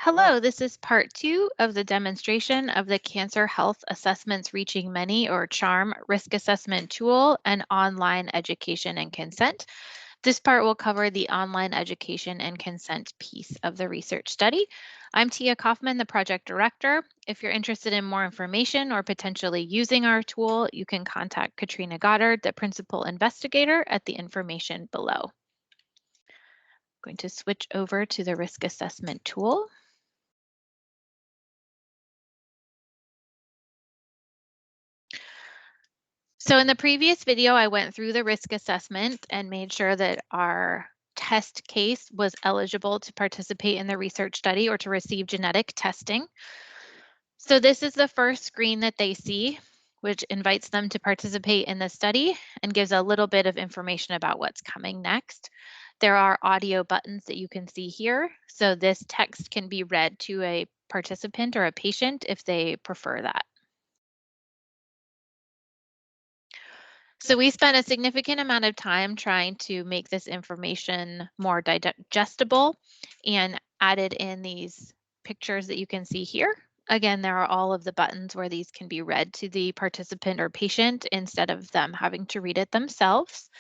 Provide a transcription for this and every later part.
Hello, this is part 2 of the demonstration of the Cancer Health Assessments Reaching Many, or CHARM, risk assessment tool and online education and consent. This part will cover the online education and consent piece of the research study. I'm Tia Kaufman, the project director. If you're interested in more information or potentially using our tool, you can contact Katrina Goddard, the principal investigator, at the information below. I'm going to switch over to the risk assessment tool. So in the previous video, I went through the risk assessment and made sure that our test case was eligible to participate in the research study or to receive genetic testing. So this is the first screen that they see, which invites them to participate in the study and gives a little bit of information about what's coming next. There are audio buttons that you can see here. So this text can be read to a participant or a patient if they prefer that. So we spent a significant amount of time trying to make this information more digestible and added in these pictures that you can see here. Again, there are all of the buttons where these can be read to the participant or patient instead of them having to read it themselves.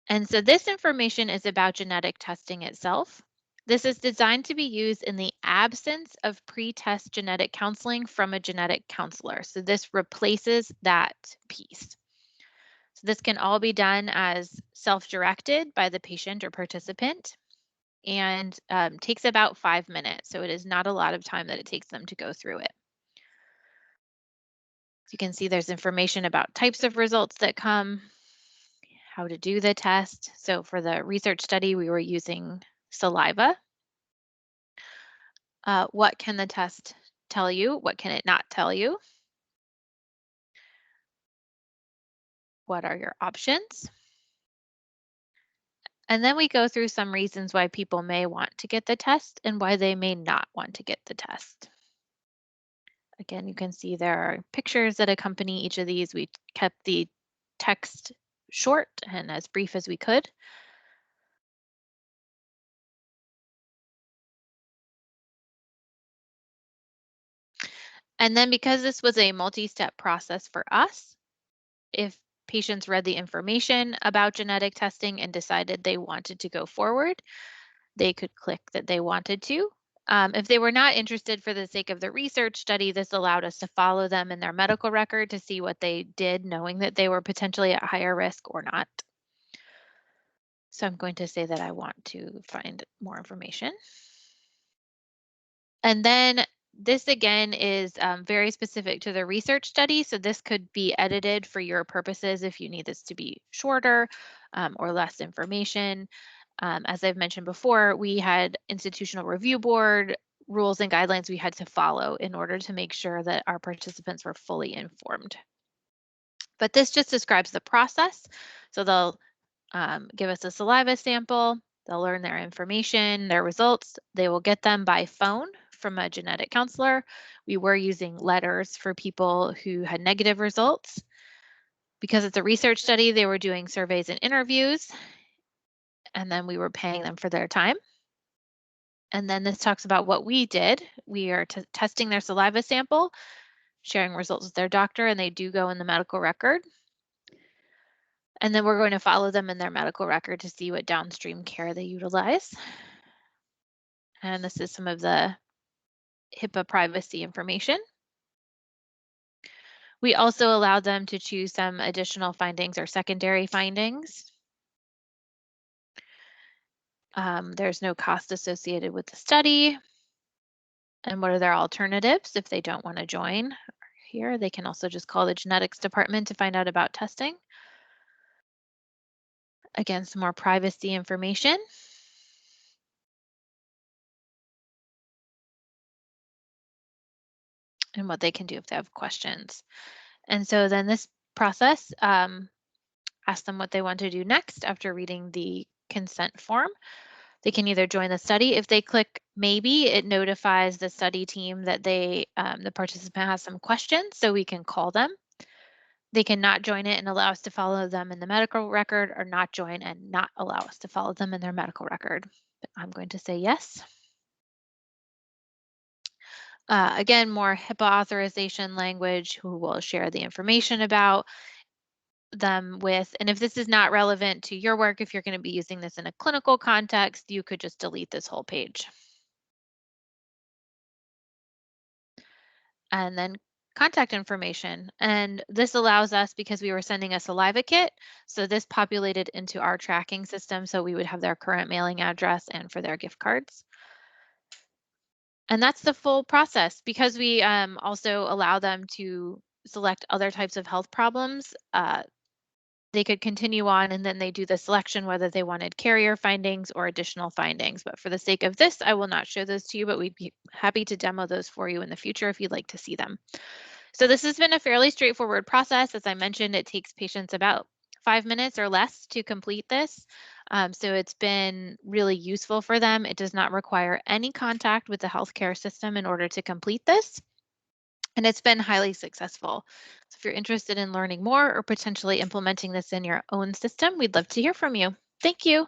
And so this information is about genetic testing itself. This is designed to be used in the absence of pre-test genetic counseling from a genetic counselor. So this replaces that piece. So this can all be done as self-directed by the patient or participant and takes about 5 minutes. So it is not a lot of time that it takes them to go through it. So you can see there's information about types of results that come, how to do the test. So for the research study, we were using saliva. What can the test tell you? What can it not tell you? What are your options? And then we go through some reasons why people may want to get the test and why they may not want to get the test. Again, you can see there are pictures that accompany each of these. We kept the text short and as brief as we could. And then because this was a multi-step process for us, if patients read the information about genetic testing and decided they wanted to go forward, they could click that they wanted to. If they were not interested for the sake of the research study, this allowed us to follow them in their medical record to see what they did, knowing that they were potentially at higher risk or not. So I'm going to say that I want to find more information. And then this again is very specific to the research study. So this could be edited for your purposes if you need this to be shorter or less information. As I've mentioned before, we had institutional review board rules and guidelines we had to follow in order to make sure that our participants were fully informed. But this just describes the process. So they'll give us a saliva sample, they'll learn their information, their results. They will get them by phone from a genetic counselor. We were using letters for people who had negative results. Because it's a research study, they were doing surveys and interviews, and then we were paying them for their time. And then this talks about what we did. We are testing their saliva sample, sharing results with their doctor, and they do go in the medical record. And then we're going to follow them in their medical record to see what downstream care they utilize. And this is some of the HIPAA privacy information. We also allowed them to choose some additional findings or secondary findings. There's no cost associated with the study. And what are their alternatives if they don't want to join? Here, they can also just call the genetics department to find out about testing. Again, some more privacy information. And what they can do if they have questions. And so then this process asks them what they want to do next after reading the consent form. They can either join the study. If they click maybe, it notifies the study team that the participant has some questions, so we can call them. They can not join it and allow us to follow them in the medical record, or not join and not allow us to follow them in their medical record. But I'm going to say yes. Again, more HIPAA authorization language, who will share the information about them with. And if this is not relevant to your work, if you're going to be using this in a clinical context, you could just delete this whole page. And then contact information. And this allows us, because we were sending a saliva kit, so this populated into our tracking system, so we would have their current mailing address and for their gift cards. And that's the full process. Because we also allow them to select other types of health problems, they could continue on, and then they do the selection whether they wanted carrier findings or additional findings. But for the sake of this, I will not show those to you, but we'd be happy to demo those for you in the future if you'd like to see them. So this has been a fairly straightforward process. As I mentioned, it takes patients about 5 minutes or less to complete this. So it's been really useful for them. It does not require any contact with the healthcare system in order to complete this. And it's been highly successful. So if you're interested in learning more or potentially implementing this in your own system, we'd love to hear from you. Thank you.